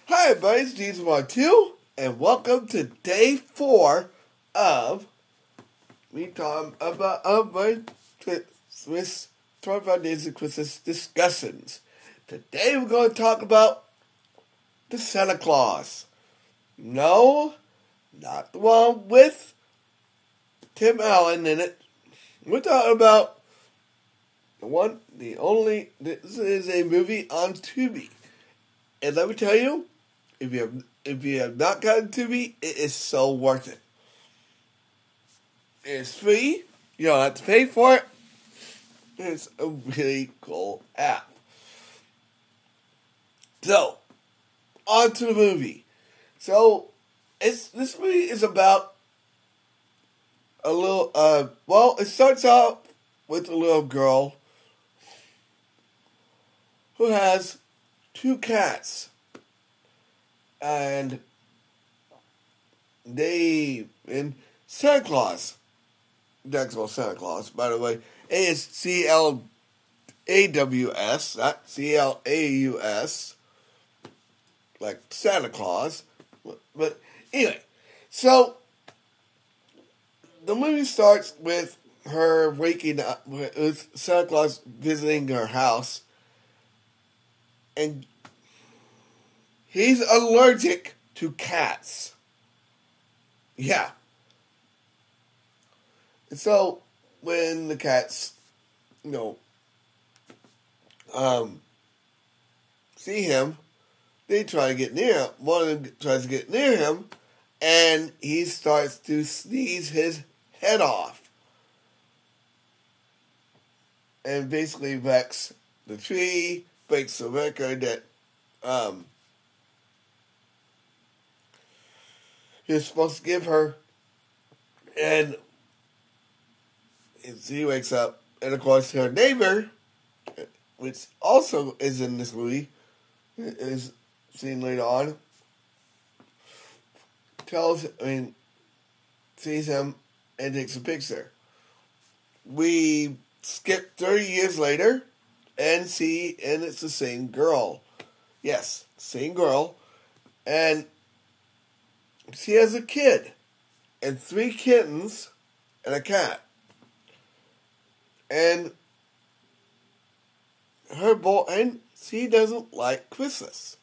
Hi everybody, it's Jesus2, and welcome to day 4 of me talking about my Swiss 25 Days of Christmas discussions. Today we're going to talk about the Santa Claus. No, not the one with Tim Allen in it. We're talking about this is a movie on Tubi. And let me tell you, if you have not gotten Tubi, it is so worth it. It's free. You don't have to pay for it. It's a really cool app. So, on to the movie. So, this movie is about a little, it starts out with a little girl who has 2 cats. And Santa Claus, that's called Santa Claus, by the way, it's CLAWS, not CLAUS, like Santa Claus. But anyway, so the movie starts with her waking up, with Santa Claus visiting her house, and he's allergic to cats. Yeah. And so, when the cats, see him, they try to get near him. One of them tries to get near him, and he starts to sneeze his head off. And basically wrecks the tree, breaks the record that, he's supposed to give her, and she wakes up, and of course her neighbor, which also is in this movie, is seen later on, sees him and takes a picture. We skip 30 years later and it's the same girl. Yes, same girl, and she has a kid, and 3 kittens, and a cat. And she doesn't like Christmas.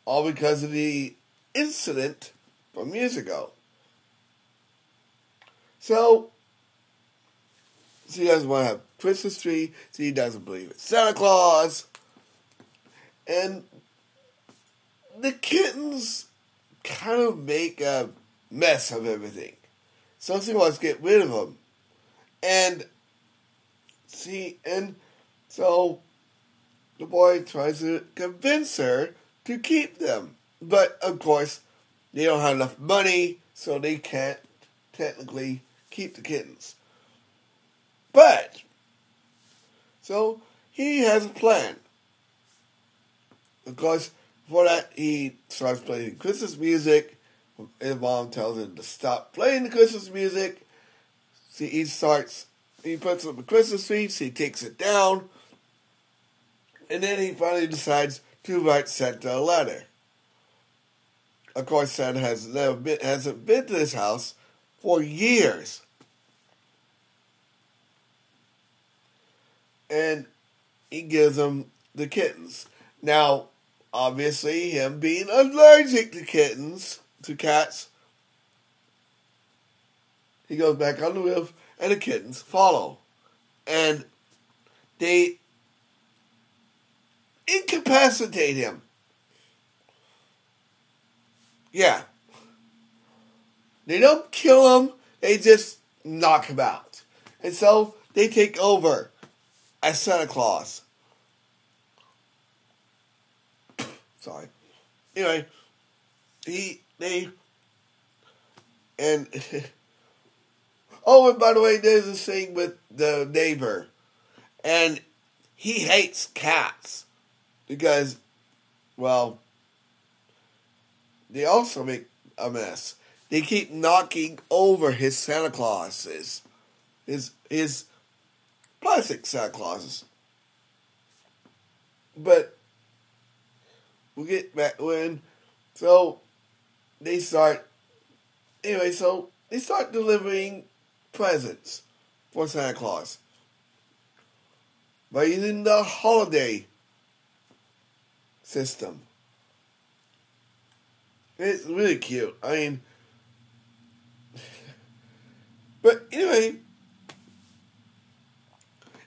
All because of the incident from years ago. So, she doesn't want to have a Christmas tree. She doesn't believe in Santa Claus. And the kittens kind of make a mess of everything. So she wants to get rid of them. And so the boy tries to convince her to keep them. But of course, they don't have enough money, so they can't technically keep the kittens. But so he has a plan. Of course, before that, he starts playing Christmas music. His mom tells him to stop playing the Christmas music. He puts up a Christmas tree, so he takes it down. And then he finally decides to write Santa a letter. Of course, Santa hasn't been to his house for years. And he gives him the kittens. Now, obviously, him being allergic to cats, he goes back on the roof, and the kittens follow. And they incapacitate him. Yeah. They don't kill him, they just knock him out. And so, they take over as Santa Claus. Sorry. Anyway, oh, and by the way, there's this thing with the neighbor, and he hates cats because, well, they also make a mess. They keep knocking over his Santa Clauses, his plastic Santa Clauses. But we'll get back when. So they start. Anyway, so they start delivering presents for Santa Claus by using the holiday system. It's really cute. I mean, but anyway,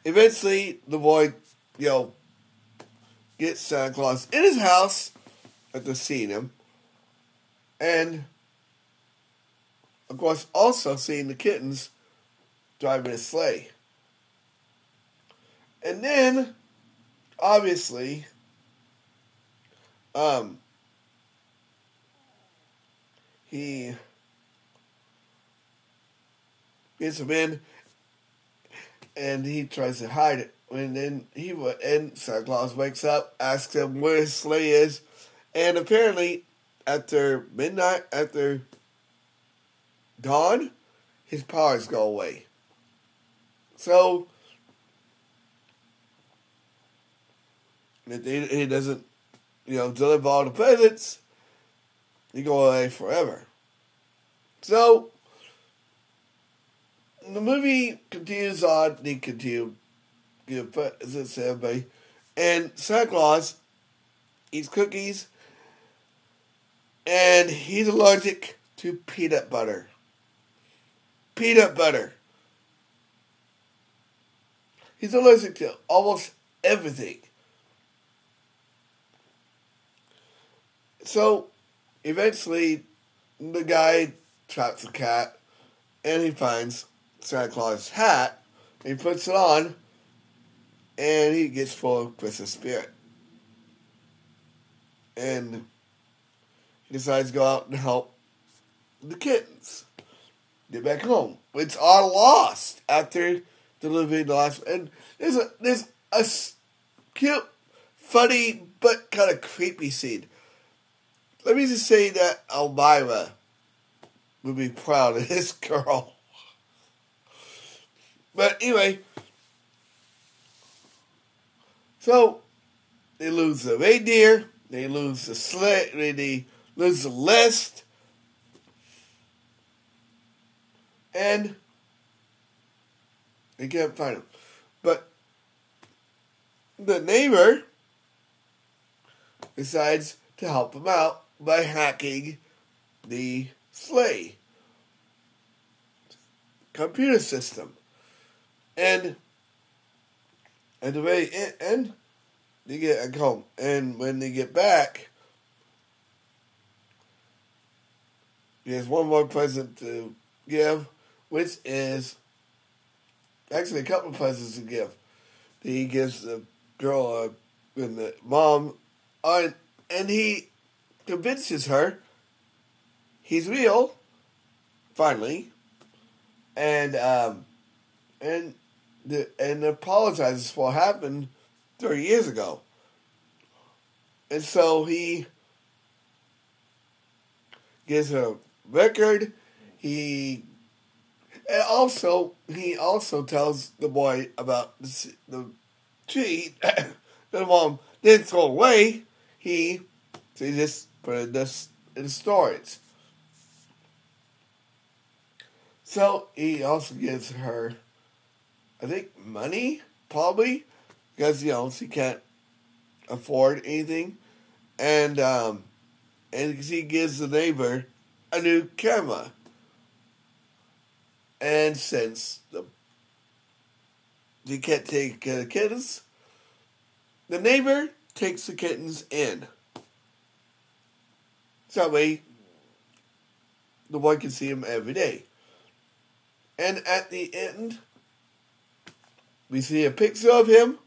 eventually the boy, gets Santa Claus in his house after seeing him, and of course also seeing the kittens driving a sleigh. And then, obviously, he gets him in, and he tries to hide it. And then and Santa Claus wakes up, asks him where his sleigh is, and apparently, after midnight, after dawn, his powers go away. So if he doesn't, deliver all the presents, he go away forever. So the movie continues on. They continue to give presents to everybody, and Santa Claus eats cookies, and he's allergic to peanut butter. Peanut butter. He's allergic to almost everything. So, eventually, the guy traps a cat, and he finds Santa Claus' hat, and he puts it on, and he gets full of Christmas spirit. And he decides to go out and help the kittens get back home, which are lost after delivering the last. And there's a cute, funny, but kind of creepy scene. Let me just say that Elvira would be proud of this girl. But anyway, so they lose the reindeer, they lose the sled, they lose the list, and they can't find him. But the neighbor decides to help him out by hacking the sleigh computer system. And at the very end, they get home. And when they get back, he has one more present to give, which is actually a couple of presents to give. He gives the girl and the mom, and he convinces her he's real, finally, and apologizes for what happened 30 years ago. And so he gives her a record. He also tells the boy about the tree that the mom didn't throw away. He just put it in storage. So he also gives her, I think, money, probably, because, she can't afford anything. And he gives the neighbor a new camera. And since they can't take care of the kittens, the neighbor takes the kittens in. So that way, the boy can see them every day. And at the end, we see a picture of him,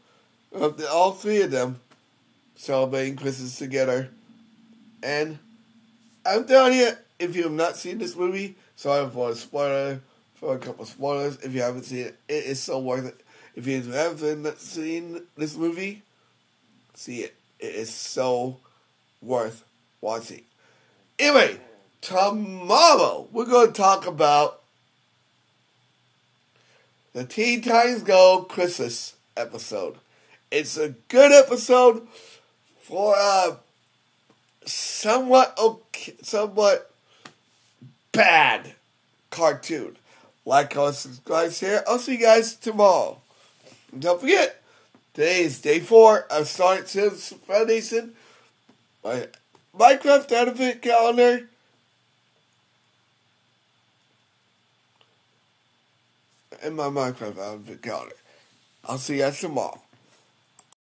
of all three of them, celebrating Christmas together. And I'm telling you, if you have not seen this movie, sorry for a couple of spoilers. If you haven't seen it, it is so worth it. If you haven't seen this movie, see it. It is so worth watching. Anyway, tomorrow we're going to talk about the Teen Titans Go Christmas episode. It's a good episode for somewhat okay, somewhat bad cartoon. Like, comment, subscribe, share. I'll see you guys tomorrow. And don't forget, today is day 4 of Starting Sims Foundation. My Minecraft Advent Calendar. And my Minecraft Advent Calendar. I'll see you guys tomorrow.